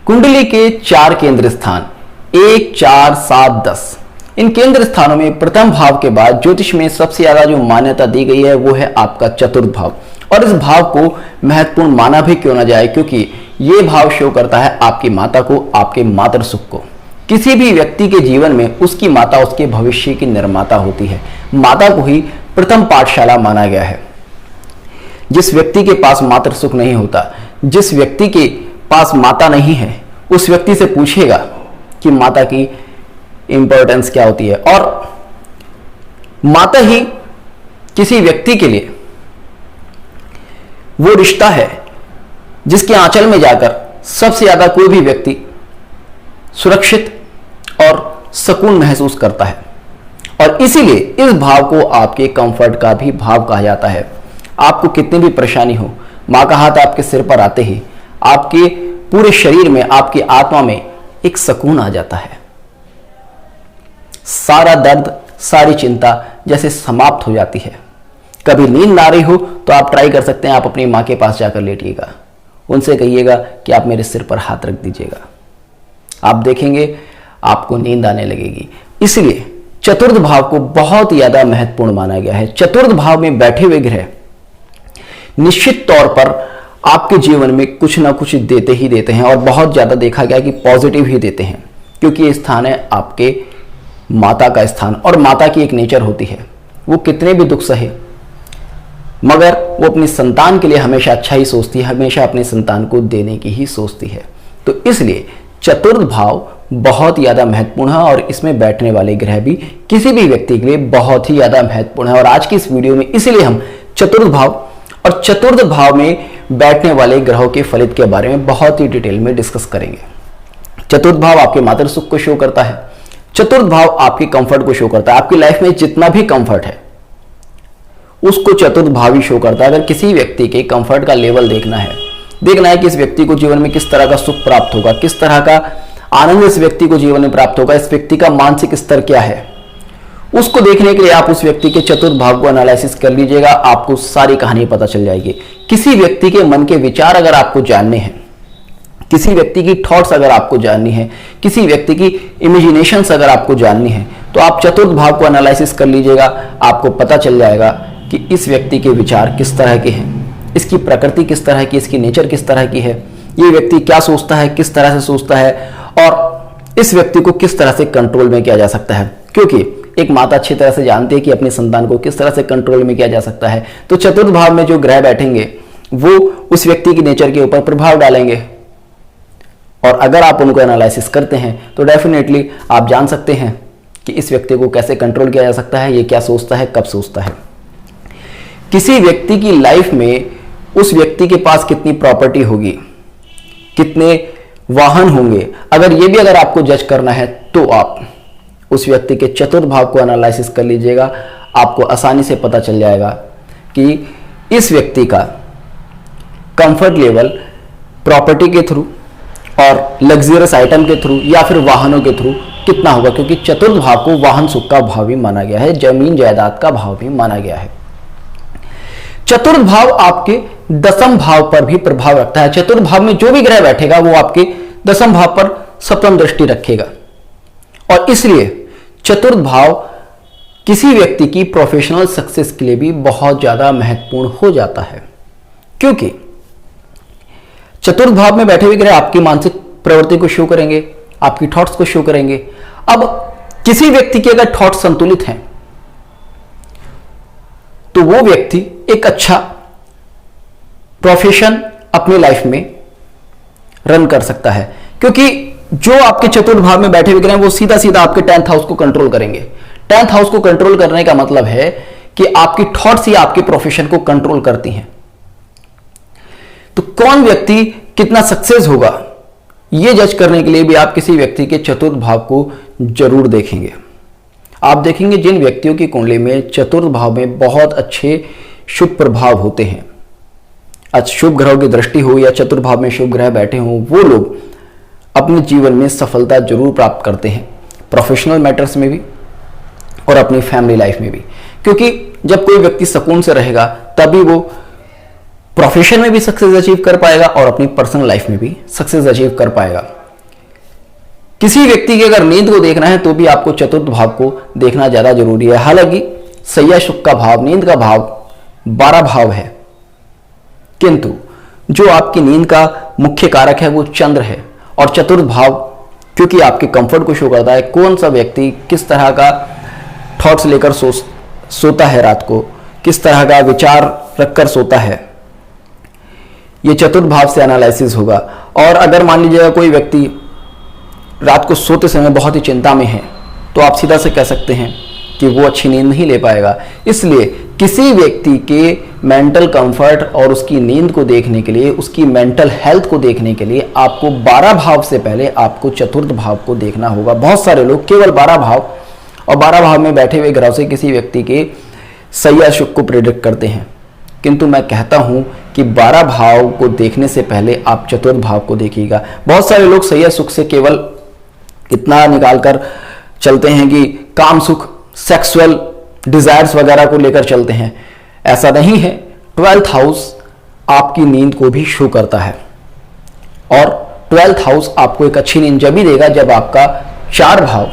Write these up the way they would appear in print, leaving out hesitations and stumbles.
कुंडली के 4 केंद्र स्थान 1, 4, 7, 10 इन केंद्र स्थानों में प्रथम भाव के बाद ज्योतिष में सबसे ज्यादा जो मान्यता दी गई है वो है आपका चतुर्थ भाव। और इस भाव को महत्वपूर्ण माना भी क्यों ना जाए, क्योंकि ये भाव शो करता है आपकी माता को, आपके मातृ सुख को। किसी भी व्यक्ति के जीवन में उसकी माता उसके भविष्य की निर्माता होती है। माता को ही प्रथम पाठशाला माना गया है। जिस व्यक्ति के पास मातृ सुख नहीं होता, जिस व्यक्ति के पास माता नहीं है, उस व्यक्ति से पूछेगा कि माता की इंपॉर्टेंस क्या होती है। और माता ही किसी व्यक्ति के लिए वो रिश्ता है जिसके आंचल में जाकर सबसे ज्यादा कोई भी व्यक्ति सुरक्षित और सुकून महसूस करता है। और इसीलिए इस भाव को आपके कंफर्ट का भी भाव कहा जाता है। आपको कितनी भी परेशानी हो, मां का हाथ आपके सिर पर आते ही आपके पूरे शरीर में, आपकी आत्मा में एक सुकून आ जाता है। सारा दर्द, सारी चिंता जैसे समाप्त हो जाती है। कभी नींद ना आ रही हो तो आप ट्राई कर सकते हैं, आप अपनी मां के पास जाकर लेटिएगा, उनसे कहिएगा कि आप मेरे सिर पर हाथ रख दीजिएगा। आप देखेंगे आपको नींद आने लगेगी। इसलिए चतुर्थ भाव को बहुत ज्यादा महत्वपूर्ण माना गया है। चतुर्थ भाव में बैठे हुए ग्रह निश्चित तौर पर आपके जीवन में कुछ ना कुछ देते ही देते हैं, और बहुत ज्यादा देखा गया कि पॉजिटिव ही देते हैं, क्योंकि ये स्थान है आपके माता का स्थान। और माता की एक नेचर होती है, वो कितने भी दुख सहे मगर वो अपनी संतान के लिए हमेशा अच्छा ही सोचती है, हमेशा अपने संतान को देने की ही सोचती है। तो इसलिए चतुर्थ भाव बहुत ज्यादा महत्वपूर्ण है, और इसमें बैठने वाले ग्रह भी किसी भी व्यक्ति के लिए बहुत ही ज्यादा महत्वपूर्ण है। और आज की इस वीडियो में इसीलिए हम चतुर्थ भाव और चतुर्थ भाव में बैठने वाले ग्रहों के फलित के बारे में बहुत ही डिटेल में डिस्कस करेंगे। चतुर्थ भाव आपके मातृ सुख को शो करता है। चतुर्थ भाव आपके कंफर्ट को शो करता है। आपकी लाइफ में जितना भी कंफर्ट है उसको चतुर्थ भाव ही शो करता है। अगर किसी व्यक्ति के कंफर्ट का लेवल देखना है कि इस व्यक्ति को जीवन में किस तरह का सुख प्राप्त होगा, किस तरह का आनंद इस व्यक्ति को जीवन में प्राप्त होगा, इस व्यक्ति का मानसिक स्तर क्या है, उसको देखने के लिए आप उस व्यक्ति के चतुर्थ भाव को एनालिसिस कर लीजिएगा। आपको सारी कहानी पता चल जाएगी। किसी व्यक्ति के मन के विचार अगर आपको जानने हैं, किसी व्यक्ति की थॉट्स अगर आपको जाननी है, किसी व्यक्ति की इमेजिनेशंस अगर आपको जाननी है, तो आप चतुर्थ भाव को एनालिसिस कर लीजिएगा। आपको पता चल जाएगा कि इस व्यक्ति के विचार किस तरह के हैं, इसकी प्रकृति किस तरह की, इसकी नेचर किस तरह की है, ये व्यक्ति क्या सोचता है, किस तरह से सोचता है, और इस व्यक्ति को किस तरह से कंट्रोल में किया जा सकता है। क्योंकि एक माता अच्छी तरह से जानती है कि अपनी संतान को किस तरह से कंट्रोल में किया जा सकता है। तो चतुर्थ भाव में जो ग्रह बैठेंगे वो उस व्यक्ति की नेचर के ऊपर प्रभाव डालेंगे, और अगर आप उनको एनालिसिस करते हैं तो डेफिनेटली आप जान सकते हैं कि इस व्यक्ति को कैसे कंट्रोल किया जा सकता है, ये क्या सोचता है, कब सोचता है। किसी व्यक्ति की लाइफ में उस व्यक्ति के पास कितनी प्रॉपर्टी होगी, कितने वाहन होंगे, अगर आपको जज करना है तो आप उस व्यक्ति के चतुर्थ भाव को एनालिसिस कर लीजिएगा। आपको आसानी से पता चल जाएगा कि इस व्यक्ति का कंफर्ट लेवल प्रॉपर्टी के थ्रू और लग्जरियस आइटम के थ्रू या फिर वाहनों के थ्रू कितना होगा, क्योंकि चतुर्थ भाव को वाहन सुख का भाव भी माना गया है, जमीन जायदाद का भाव भी माना गया है। चतुर्थ भाव आपके दसम भाव पर भी प्रभाव रखता है। चतुर्थ भाव में जो भी ग्रह बैठेगा वो आपके दसम भाव पर सप्तम दृष्टि रखेगा, और इसलिए चतुर्थ भाव किसी व्यक्ति की प्रोफेशनल सक्सेस के लिए भी बहुत ज्यादा महत्वपूर्ण हो जाता है। क्योंकि चतुर्थ भाव में बैठे हुए ग्रह आपकी मानसिक प्रवृत्ति को शो करेंगे, आपकी थॉट्स को शो करेंगे। अब किसी व्यक्ति के अगर थॉट्स संतुलित हैं तो वो व्यक्ति एक अच्छा प्रोफेशन अपनी लाइफ में रन कर सकता है, क्योंकि जो आपके चतुर्थ भाव में बैठे हुए ग्रह वो सीधा सीधा आपके 10th हाउस को कंट्रोल करेंगे। 10th हाउस को कंट्रोल करने का मतलब है कि आपकी थॉट्स ही आपके प्रोफेशन को कंट्रोल करती हैं। तो कौन व्यक्ति कितना सक्सेस होगा यह जज करने के लिए भी आप किसी व्यक्ति के चतुर्थ भाव को जरूर देखेंगे। आप देखेंगे जिन व्यक्तियों की कुंडली में चतुर्थ भाव में बहुत अच्छे शुभ प्रभाव होते हैं, शुभ ग्रहों की दृष्टि हो या चतुर्थ भाव में शुभ ग्रह बैठे हों, वो लोग अपने जीवन में सफलता जरूर प्राप्त करते हैं, प्रोफेशनल मैटर्स में भी और अपनी फैमिली लाइफ में भी। क्योंकि जब कोई व्यक्ति सुकून से रहेगा तभी वो प्रोफेशन में भी सक्सेस अचीव कर पाएगा और अपनी पर्सनल लाइफ में भी सक्सेस अचीव कर पाएगा। किसी व्यक्ति की अगर नींद को देखना है तो भी आपको चतुर्थ भाव को देखना ज्यादा जरूरी है। हालांकि सैया सुख का भाव, नींद का भाव 12 भाव है, किंतु जो आपकी नींद का मुख्य कारक है वो चंद्र है। और चतुर्थ भाव क्योंकि आपके कंफर्ट को शो करता है, कौन सा व्यक्ति किस तरह का थॉट्स लेकर सोता है रात को, किस तरह का विचार रखकर सोता है, ये चतुर्थ भाव से एनालिसिस होगा। और अगर मान लीजिएगा कोई व्यक्ति रात को सोते समय बहुत ही चिंता में है तो आप सीधा से कह सकते हैं कि वो अच्छी नींद नहीं ले पाएगा। इसलिए किसी व्यक्ति के मेंटल कंफर्ट और उसकी नींद को देखने के लिए, उसकी मेंटल हेल्थ को देखने के लिए आपको 12 भाव से पहले आपको चतुर्थ भाव को देखना होगा। बहुत सारे लोग केवल 12 भाव और 12 भाव में बैठे हुए ग्रहों से किसी व्यक्ति के सैया सुख को प्रेडिक्ट करते हैं, किंतु मैं कहता हूं कि 12 भाव को देखने से पहले आप चतुर्थ भाव को देखिएगा। बहुत सारे लोग सैया सुख से केवल इतना निकालकर चलते हैं कि काम सुख, सेक्सुअल डिजायर्स वगैरह को लेकर चलते हैं। ऐसा नहीं है। 12th हाउस आपकी नींद को भी शो करता है और 12th हाउस आपको एक अच्छी नींद जब भी देगा जब आपका 4 भाव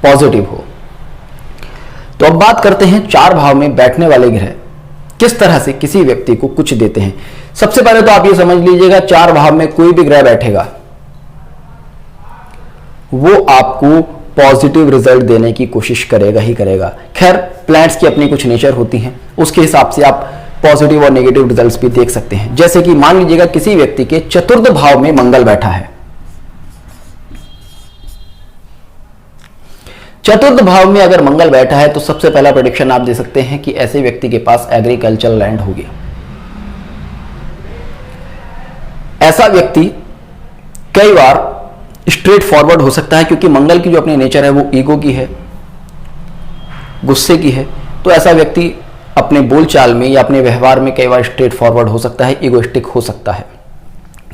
पॉजिटिव हो। तो अब बात करते हैं 4 भाव में बैठने वाले ग्रह किस तरह से किसी व्यक्ति को कुछ देते हैं। सबसे पहले तो आप ये समझ लीजिएगा, 4 भाव में कोई भी ग्रह बैठेगा वो आपको पॉजिटिव रिजल्ट देने की कोशिश करेगा ही करेगा। खैर, प्लैनेट्स की अपनी कुछ नेचर होती हैं, उसके हिसाब से आप पॉजिटिव और नेगेटिव रिजल्ट्स भी देख सकते हैं। जैसे कि मान लीजिएगा किसी व्यक्ति के चतुर्थ भाव में मंगल बैठा है। चतुर्थ भाव में अगर मंगल बैठा है तो सबसे पहला प्रेडिक्शन आप दे सकते हैं कि ऐसे व्यक्ति के पास एग्रीकल्चरल लैंड होगी। ऐसा व्यक्ति कई बार स्ट्रेट फॉरवर्ड हो सकता है, क्योंकि मंगल की जो अपनी नेचर है वो ईगो की है, गुस्से की है। तो ऐसा व्यक्ति अपने बोलचाल में या अपने व्यवहार में कई बार स्ट्रेट फॉरवर्ड हो सकता है, ईगोइस्टिक हो सकता है।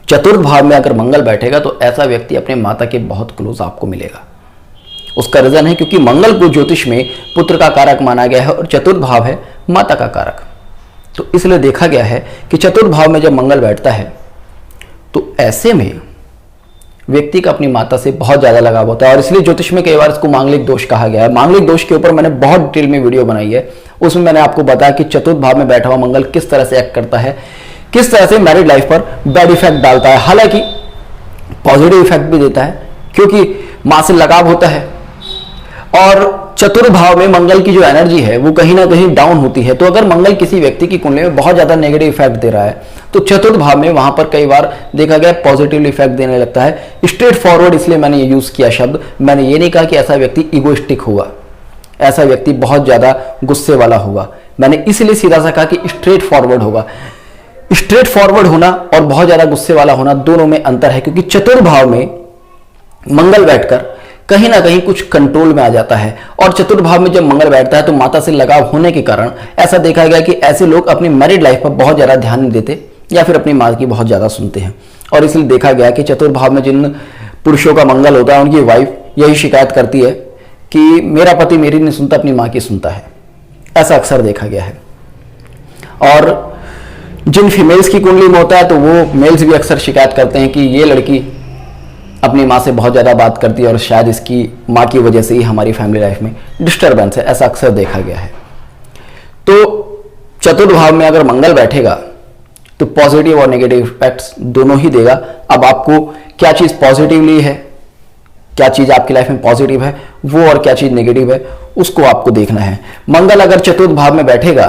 चतुर्थ भाव में अगर मंगल बैठेगा तो ऐसा व्यक्ति अपने माता के बहुत क्लोज आपको मिलेगा। उसका रीजन है क्योंकि मंगल को ज्योतिष में पुत्र का कारक माना गया है और चतुर्थ भाव है माता का कारक। तो इसलिए देखा गया है कि चतुर्थ भाव में जब मंगल बैठता है तो ऐसे में व्यक्ति का अपनी माता से बहुत ज्यादा लगाव होता है। और इसलिए ज्योतिष में कई बार इसको मांगलिक दोष कहा गया है। मांगलिक दोष के ऊपर मैंने बहुत डिटेल में वीडियो बनाई है, उसमें मैंने आपको बताया कि चतुर्थ भाव में बैठा हुआ मंगल किस तरह से एक्ट करता है, किस तरह से मैरिड लाइफ पर बैड इफेक्ट डालता है। हालांकि पॉजिटिव इफेक्ट भी देता है क्योंकि मां से लगाव होता है। और चतुर्थ भाव में मंगल की जो एनर्जी है वो कहीं ना कहीं डाउन होती है। तो अगर मंगल किसी व्यक्ति की कुंडली में बहुत ज्यादा नेगेटिव इफेक्ट दे रहा है तो चतुर्थ भाव में वहां पर कई बार देखा गया पॉजिटिव इफेक्ट देने लगता है। स्ट्रेट फॉरवर्ड इसलिए मैंने ये यूज किया शब्द, मैंने ये नहीं कहा कि ऐसा व्यक्ति इगोइस्टिक होगा, ऐसा व्यक्ति बहुत ज्यादा गुस्से वाला होगा। मैंने इसलिए सीधा सा कहा कि स्ट्रेट फॉरवर्ड होगा। स्ट्रेट फॉरवर्ड होना और बहुत ज्यादा गुस्से वाला होना दोनों में अंतर है, क्योंकि चतुर्थ भाव में मंगल बैठकर कहीं ना कहीं कुछ कंट्रोल में आ जाता है। और चतुर्थ भाव में जब मंगल बैठता है तो माता से लगाव होने के कारण ऐसा देखा गया कि ऐसे लोग अपनी मैरिड लाइफ पर बहुत ज्यादा ध्यान नहीं देते या फिर अपनी मां की बहुत ज्यादा सुनते हैं। और इसलिए देखा गया कि चतुर्थ भाव में जिन पुरुषों का मंगल होता है उनकी वाइफ यही शिकायत करती है कि मेरा पति मेरी नहीं सुनता, अपनी मां की सुनता है। ऐसा अक्सर देखा गया है। और जिन फीमेल्स की कुंडली में होता है तो वो मेल्स भी अक्सर शिकायत करते हैं कि ये लड़की अपनी माँ से बहुत ज़्यादा बात करती है और शायद इसकी माँ की वजह से ही हमारी फैमिली लाइफ में डिस्टर्बेंस है। ऐसा अक्सर देखा गया है। तो चतुर्थ भाव में अगर मंगल बैठेगा तो पॉजिटिव और नेगेटिव इफेक्ट्स दोनों ही देगा। अब आपको क्या चीज़ पॉजिटिवली है, क्या चीज़ आपकी लाइफ में पॉजिटिव है वो, और क्या चीज़ नेगेटिव है उसको आपको देखना है। मंगल अगर चतुर्थ भाव में बैठेगा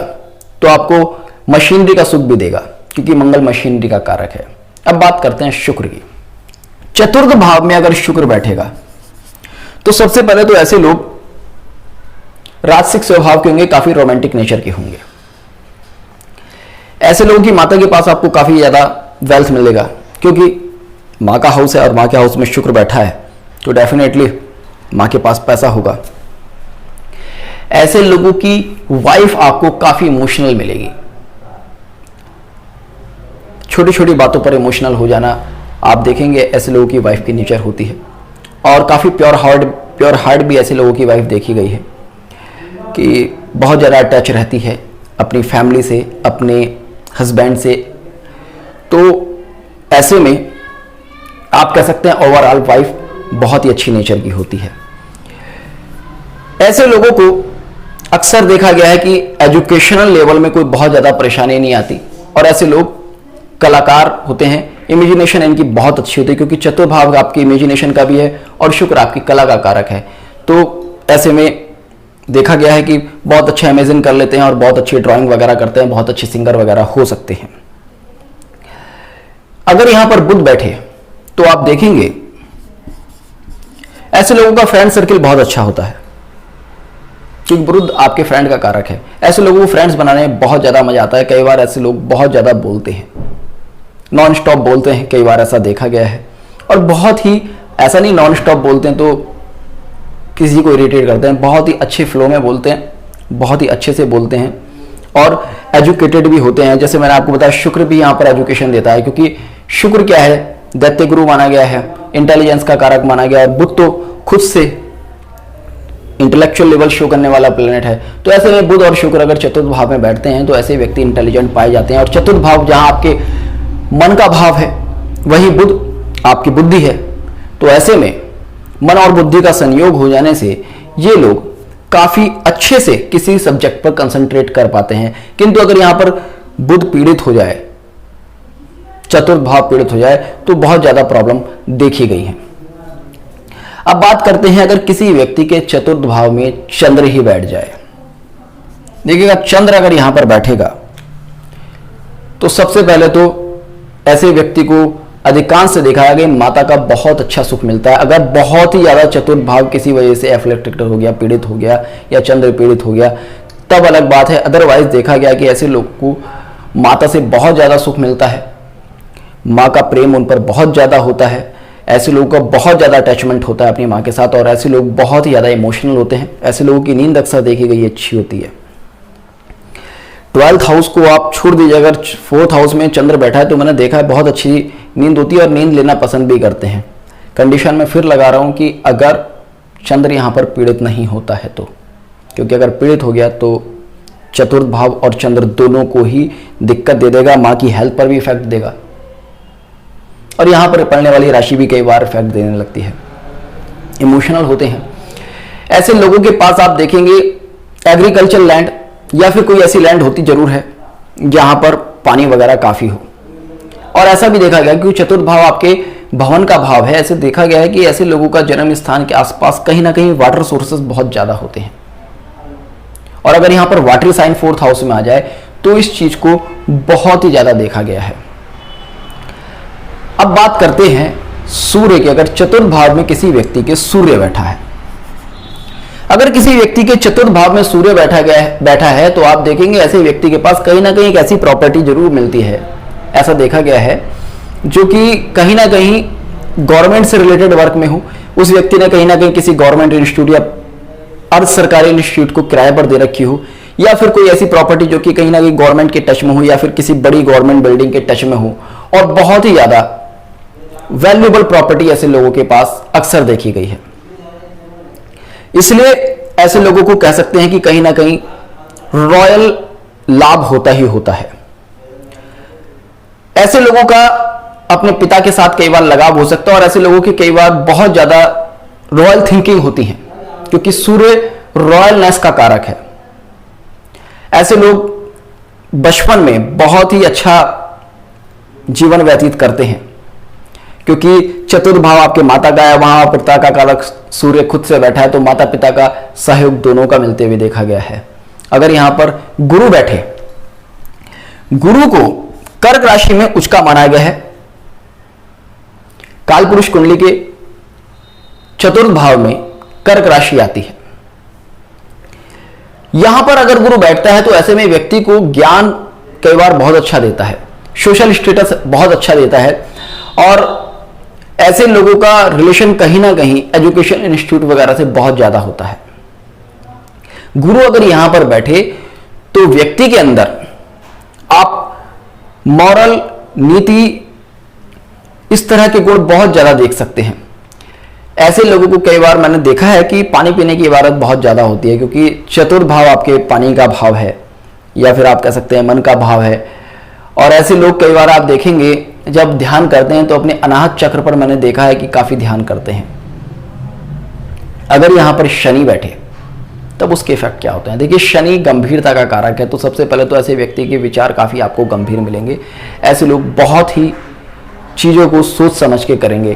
तो आपको मशीनरी का सुख भी देगा, क्योंकि मंगल मशीनरी का कारक है। अब बात करते हैं शुक्र की। चतुर्थ भाव में अगर शुक्र बैठेगा तो सबसे पहले तो ऐसे लोग राजसिक स्वभाव के होंगे, काफी रोमांटिक नेचर के होंगे। ऐसे लोगों की माता के पास आपको काफी ज्यादा वेल्थ मिलेगा, क्योंकि मां का हाउस है और मां के हाउस में शुक्र बैठा है तो डेफिनेटली मां के पास पैसा होगा। ऐसे लोगों की वाइफ आपको काफी इमोशनल मिलेगी। छोटी छोटी बातों पर इमोशनल हो जाना आप देखेंगे ऐसे लोगों की वाइफ की नेचर होती है। और काफ़ी प्योर हार्ट भी ऐसे लोगों की वाइफ देखी गई है कि बहुत ज़्यादा अटैच रहती है अपनी फैमिली से, अपने हस्बैंड से, तो ऐसे में आप कह सकते हैं ओवरऑल वाइफ बहुत ही अच्छी नेचर की होती है। ऐसे लोगों को अक्सर देखा गया है कि एजुकेशनल लेवल में कोई बहुत ज़्यादा परेशानी नहीं आती, और ऐसे लोग कलाकार होते हैं, इमेजिनेशन इनकी बहुत अच्छी होती है, क्योंकि चतुर्भाव आपकी इमेजिनेशन का भी है और शुक्र आपकी कला का कारक है। तो ऐसे में देखा गया है कि बहुत अच्छा इमेजिन कर लेते हैं और बहुत अच्छी ड्राइंग वगैरह करते हैं, बहुत अच्छे सिंगर वगैरह हो सकते हैं। अगर यहां पर बुध बैठे तो आप देखेंगे ऐसे लोगों का फ्रेंड सर्किल बहुत अच्छा होता है, क्योंकि बुध आपके फ्रेंड का कारक है। ऐसे लोगों को फ्रेंड्स बनाने में बहुत ज्यादा मजा आता है। कई बार ऐसे लोग बहुत ज्यादा बोलते हैं, नॉन स्टॉप बोलते हैं, कई बार ऐसा देखा गया है, और बहुत ही ऐसा नहीं नॉन स्टॉप बोलते हैं तो किसी को इरिटेट करते हैं, बहुत ही अच्छे फ्लो में बोलते हैं, बहुत ही अच्छे से बोलते हैं, और एजुकेटेड भी होते हैं। जैसे मैंने आपको बताया शुक्र भी यहाँ पर एजुकेशन देता है, क्योंकि शुक्र क्या है, दैत्य गुरु माना गया है, इंटेलिजेंस का कारक माना गया है। बुध तो खुद से इंटेलेक्चुअल लेवल शो करने वाला प्लेनेट है। तो ऐसे में बुध और शुक्र अगर चतुर्थ भाव में बैठते हैं तो ऐसे व्यक्ति इंटेलिजेंट पाए जाते हैं। और चतुर्थ भाव जहां आपके मन का भाव है, वही बुध आपकी बुद्धि है। तो ऐसे में मन और बुद्धि का संयोग हो जाने से ये लोग काफी अच्छे से किसी सब्जेक्ट पर कंसंट्रेट कर पाते हैं। किंतु अगर यहां पर बुध पीड़ित हो जाए, चतुर्थ भाव पीड़ित हो जाए, तो बहुत ज्यादा प्रॉब्लम देखी गई है। अब बात करते हैं अगर किसी व्यक्ति के चतुर्थ भाव में चंद्र ही बैठ जाए। देखिएगा, चंद्र अगर यहां पर बैठेगा तो सबसे पहले तो ऐसे व्यक्ति को अधिकांश से देखा गया माता का बहुत अच्छा सुख मिलता है। अगर बहुत ही ज्यादा चतुर्थ भाव किसी वजह से एफ्लेक्टेड हो गया, पीड़ित हो गया, या चंद्र पीड़ित हो गया, तब अलग बात है। अदरवाइज देखा गया कि ऐसे लोग को माता से बहुत ज्यादा सुख मिलता है, माँ का प्रेम उन पर बहुत ज्यादा होता है, ऐसे लोगों का बहुत ज्यादा अटैचमेंट होता है अपनी माँ के साथ, और ऐसे लोग बहुत ही ज्यादा इमोशनल होते हैं। ऐसे लोगों की नींद अक्सर देखी गई अच्छी होती है। 12th हाउस को आप छोड़ दीजिए, अगर 4th हाउस में चंद्र बैठा है तो मैंने देखा है बहुत अच्छी नींद होती है, और नींद लेना पसंद भी करते हैं। कंडीशन में फिर लगा रहा हूं कि अगर चंद्र यहां पर पीड़ित नहीं होता है तो, क्योंकि अगर पीड़ित हो गया तो चतुर्थ भाव और चंद्र दोनों को ही दिक्कत दे देगा, माँ की हेल्थ पर भी इफेक्ट देगा, और यहां पर पड़ने वाली राशि भी कई बार इफेक्ट देने लगती है। इमोशनल होते हैं ऐसे लोगों के पास। आप देखेंगे एग्रीकल्चर लैंड या फिर कोई ऐसी लैंड होती जरूर है जहां पर पानी वगैरह काफी हो, और ऐसा भी देखा गया कि चतुर्थ भाव आपके भवन का भाव है। ऐसे देखा गया है कि ऐसे लोगों का जन्म स्थान के आसपास कहीं ना कहीं वाटर सोर्सेस बहुत ज्यादा होते हैं, और अगर यहां पर वाटर साइन 4th हाउस में आ जाए तो इस चीज को बहुत ही ज्यादा देखा गया है। अब बात करते हैं सूर्य की। अगर चतुर्थ भाव में किसी व्यक्ति के सूर्य बैठा है, अगर किसी व्यक्ति के चतुर्थ भाव में सूर्य बैठा है तो आप देखेंगे ऐसे व्यक्ति के पास कहीं ना कहीं एक ऐसी प्रॉपर्टी जरूर मिलती है। ऐसा देखा गया है जो कि कहीं ना कहीं गवर्नमेंट से रिलेटेड वर्क में हो। उस व्यक्ति ने कहीं ना कहीं किसी गवर्नमेंट इंस्टीट्यूट या अर्ध सरकारी इंस्टीट्यूट को किराए पर दे रखी हो, या फिर कोई ऐसी प्रॉपर्टी जो कि कहीं ना कहीं गवर्नमेंट के टच में हो, या फिर किसी बड़ी गवर्नमेंट बिल्डिंग के टच में हो, और बहुत ही ज्यादा वैल्यूएबल प्रॉपर्टी ऐसे लोगों के पास अक्सर देखी गई है। इसलिए ऐसे लोगों को कह सकते हैं कि कहीं ना कहीं रॉयल लाभ होता ही होता है। ऐसे लोगों का अपने पिता के साथ कई बार लगाव हो सकता है, और ऐसे लोगों की कई बार बहुत ज्यादा रॉयल थिंकिंग होती है, क्योंकि सूर्य रॉयलनेस का कारक है। ऐसे लोग बचपन में बहुत ही अच्छा जीवन व्यतीत करते हैं, क्योंकि चतुर्थ भाव आपके माता का है, वहां पिता का कारक सूर्य खुद से बैठा है, तो माता पिता का सहयोग दोनों का मिलते हुए देखा गया है। अगर यहां पर गुरु बैठे, गुरु को कर्क राशि में उच्च का माना गया है। कालपुरुष कुंडली के चतुर्थ भाव में कर्क राशि आती है। यहां पर अगर गुरु बैठता है तो ऐसे में व्यक्ति को ज्ञान कई बार बहुत अच्छा देता है, सोशल स्टेटस बहुत अच्छा देता है, और ऐसे लोगों का रिलेशन कहीं ना कहीं एजुकेशन इंस्टीट्यूट वगैरह से बहुत ज्यादा होता है। गुरु अगर यहां पर बैठे तो व्यक्ति के अंदर आप मॉरल, नीति, इस तरह के गुण बहुत ज्यादा देख सकते हैं। ऐसे लोगों को कई बार मैंने देखा है कि पानी पीने की इबादत बहुत ज्यादा होती है, क्योंकि चतुर्थ भाव आपके पानी का भाव है, या फिर आप कह सकते हैं मन का भाव है, और ऐसे लोग कई बार आप देखेंगे जब ध्यान करते हैं तो अपने अनाहत चक्र पर मैंने देखा है कि काफी ध्यान करते हैं। अगर यहां पर शनि बैठे तब उसके इफेक्ट क्या होते हैं? देखिए, शनि गंभीरता का कारक है, तो सबसे पहले तो ऐसे व्यक्ति के विचार काफी आपको गंभीर मिलेंगे। ऐसे लोग बहुत ही चीजों को सोच समझ के करेंगे।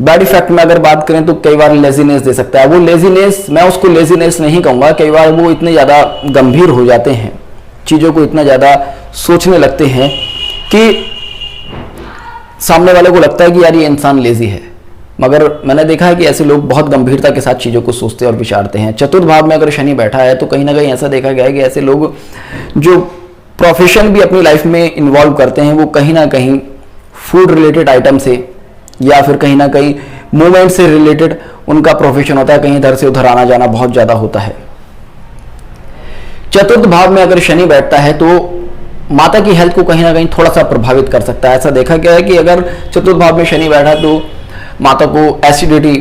बैड इफेक्ट में अगर बात करें तो कई बार लेजीनेस दे सकता है। वो लेजीनेस, मैं उसको लेजीनेस नहीं कहूंगा, कई बार वो इतने ज्यादा गंभीर हो जाते हैं, चीजों को इतना ज्यादा सोचने लगते हैं कि सामने वाले को लगता है कि यार ये इंसान लेजी है। मगर मैंने देखा है कि ऐसे लोग बहुत गंभीरता के साथ चीजों को सोचते और विचारते हैं। चतुर्थ भाव में अगर शनि बैठा है तो कहीं ना कहीं ऐसा देखा गया है कि ऐसे लोग जो प्रोफेशन भी अपनी लाइफ में इन्वॉल्व करते हैं वो कहीं ना कहीं फूड रिलेटेड आइटम से या फिर कहीं ना कहीं मूवमेंट से रिलेटेड उनका प्रोफेशन होता है, कहीं इधर से उधर आना जाना बहुत ज्यादा होता है। चतुर्थ भाव में अगर शनि बैठता है तो माता की हेल्थ को कहीं ना कहीं थोड़ा सा प्रभावित कर सकता है। ऐसा देखा गया है कि अगर चतुर्थ भाव में शनि बैठा तो माता को एसिडिटी,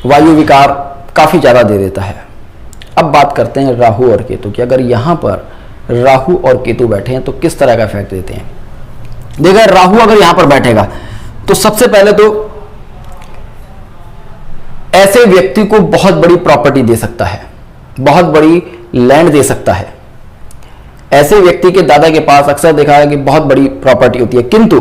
वायु विकार काफी ज्यादा दे देता है। अब बात करते हैं राहु और केतु की। अगर यहां पर राहु और केतु बैठे हैं तो किस तरह का इफेक्ट देते हैं? देखा, राहु अगर यहां पर बैठेगा तो सबसे पहले तो ऐसे व्यक्ति को बहुत बड़ी प्रॉपर्टी दे सकता है, बहुत बड़ी लैंड दे सकता है। ऐसे व्यक्ति के दादा के पास अक्सर देखा है कि बहुत बड़ी प्रॉपर्टी होती है, किंतु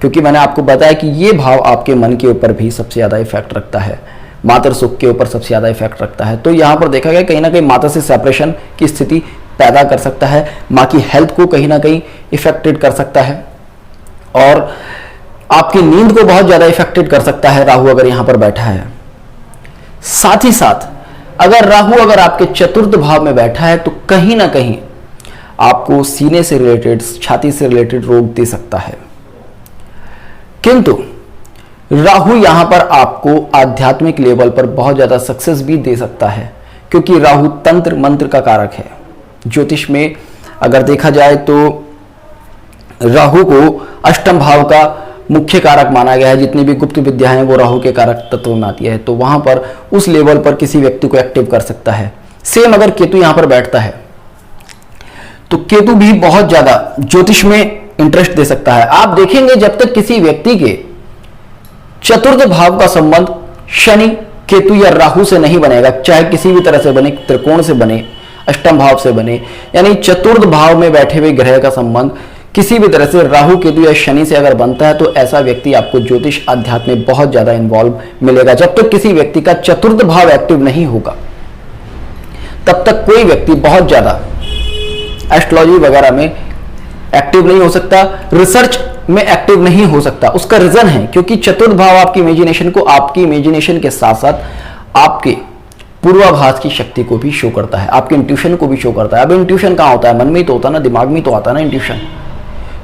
क्योंकि मैंने आपको बताया कि ये भाव आपके मन के ऊपर भी सबसे ज्यादा इफेक्ट रखता है, मातृ सुख के ऊपर सबसे ज्यादा इफेक्ट रखता है, तो यहां पर देखा गया कहीं ना कहीं माता से सेपरेशन की स्थिति पैदा कर सकता है, मां की हेल्थ को कहीं ना कहीं इफेक्टेड कर सकता है और आपकी नींद को बहुत ज्यादा इफेक्टेड कर सकता है राहु अगर यहां पर बैठा है। साथ ही साथ अगर राहु अगर आपके चतुर्थ भाव में बैठा है तो कहीं ना कहीं आपको सीने से रिलेटेड, छाती से रिलेटेड रोग दे सकता है। किंतु राहु यहां पर आपको आध्यात्मिक लेवल पर बहुत ज्यादा सक्सेस भी दे सकता है, क्योंकि राहु तंत्र मंत्र का कारक है। ज्योतिष में अगर देखा जाए तो राहु को अष्टम भाव का मुख्य कारक माना गया है। जितनी भी गुप्त विद्या हैं वो राहु के कारक तत्व में आती है, तो वहां पर उस लेवल पर किसी व्यक्ति को एक्टिव कर सकता है। सेम अगर केतु यहां पर बैठता है तो केतु भी बहुत ज्यादा ज्योतिष में इंटरेस्ट दे सकता है। आप देखेंगे जब तक किसी व्यक्ति के चतुर्थ भाव का संबंध शनि, केतु या राहु से नहीं बनेगा, चाहे किसी भी तरह से बने, त्रिकोण से बने, अष्टम भाव से बने, यानी चतुर्थ भाव में बैठे हुए ग्रह का संबंध किसी भी तरह से राहु, केतु या शनि से अगर बनता है तो ऐसा व्यक्ति आपको ज्योतिष अध्यात्म में बहुत ज्यादा इन्वॉल्व मिलेगा। जब तक किसी व्यक्ति का चतुर्थ भाव एक्टिव नहीं होगा तब तक कोई व्यक्ति बहुत ज्यादा एस्ट्रोलॉजी वगैरह में एक्टिव नहीं हो सकता, रिसर्च में एक्टिव नहीं हो सकता। उसका रीजन है क्योंकि चतुर्थ भाव आपकी इमेजिनेशन को, आपकी इमेजिनेशन के साथ साथ आपके पूर्वाभास की शक्ति को भी शो करता है, आपके इंट्यूशन को भी शो करता है। अब इंट्यूशन कहां होता है? मन में ही तो होता है ना, दिमाग में ही तो आता है ना इंट्यूशन।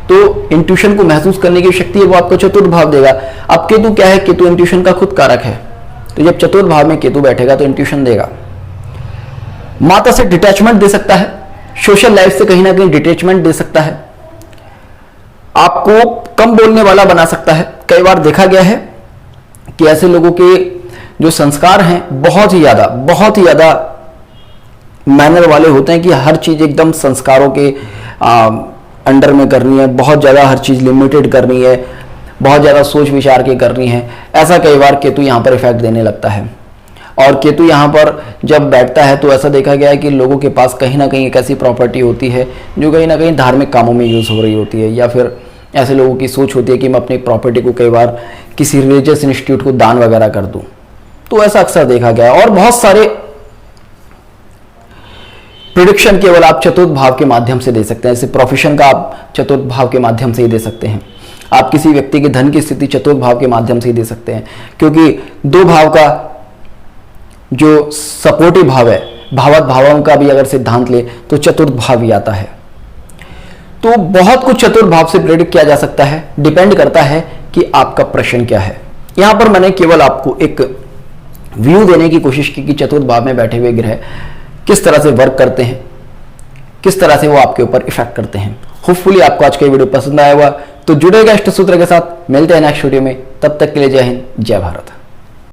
तो इंट्यूशन को महसूस करने की शक्ति है वो आपको चतुर्थ भाव देगा। अब केतु क्या है? केतु इंट्यूशन का खुद कारक है, तो जब चतुर्थ भाव में केतु बैठेगा तो इंट्यूशन देगा। माता से डिटैचमेंट दे सकता है, सोशल लाइफ से कहीं ना कहीं डिटैचमेंट दे सकता है, आपको कम बोलने वाला बना सकता है। कई बार देखा गया है कि ऐसे लोगों के जो संस्कार हैं बहुत ही ज्यादा मैनर वाले होते हैं कि हर चीज एकदम संस्कारों के अंडर में करनी है, बहुत ज्यादा हर चीज लिमिटेड करनी है, बहुत ज्यादा सोच विचार के करनी है। ऐसा कई बार केतु यहां पर इफेक्ट देने लगता है। और केतु यहां पर जब बैठता है तो ऐसा देखा गया है कि लोगों के पास कहीं ना कहीं एक ऐसी प्रॉपर्टी होती है जो कहीं ना कहीं धार्मिक कामों में यूज हो रही होती है, या फिर ऐसे लोगों की सोच होती है कि मैं अपनी प्रॉपर्टी को कई बार किसी रिलीजियस इंस्टीट्यूट को दान वगैरह कर दूं। तो ऐसा अक्सर देखा गया है। और बहुत सारे प्रिडिक्शन केवल आप चतुर्थ भाव के माध्यम से दे सकते हैं। जैसे प्रोफेशन का आप चतुर्थ भाव के माध्यम से ही दे सकते हैं, आप किसी व्यक्ति के धन की स्थिति चतुर्थ भाव के माध्यम से ही दे सकते हैं, क्योंकि दो भाव का जो सपोर्टिव भाव है, भावत भावों का भी अगर सिद्धांत ले तो चतुर्थ भाव ही आता है। तो बहुत कुछ चतुर्थ भाव से प्रेडिक्ट किया जा सकता है, डिपेंड करता है कि आपका प्रश्न क्या है। यहां पर मैंने केवल आपको एक व्यू देने की कोशिश की कि चतुर्थ भाव में बैठे हुए ग्रह किस तरह से वर्क करते हैं, किस तरह से वो आपके ऊपर इफेक्ट करते हैं। होपफुली आपको आज का वीडियो पसंद आया होगा, तो जुड़ेगा इष्ट सूत्र के साथ। मिलते हैं नेक्स्ट वीडियो में, तब तक के लिए जय हिंद, जय भारत।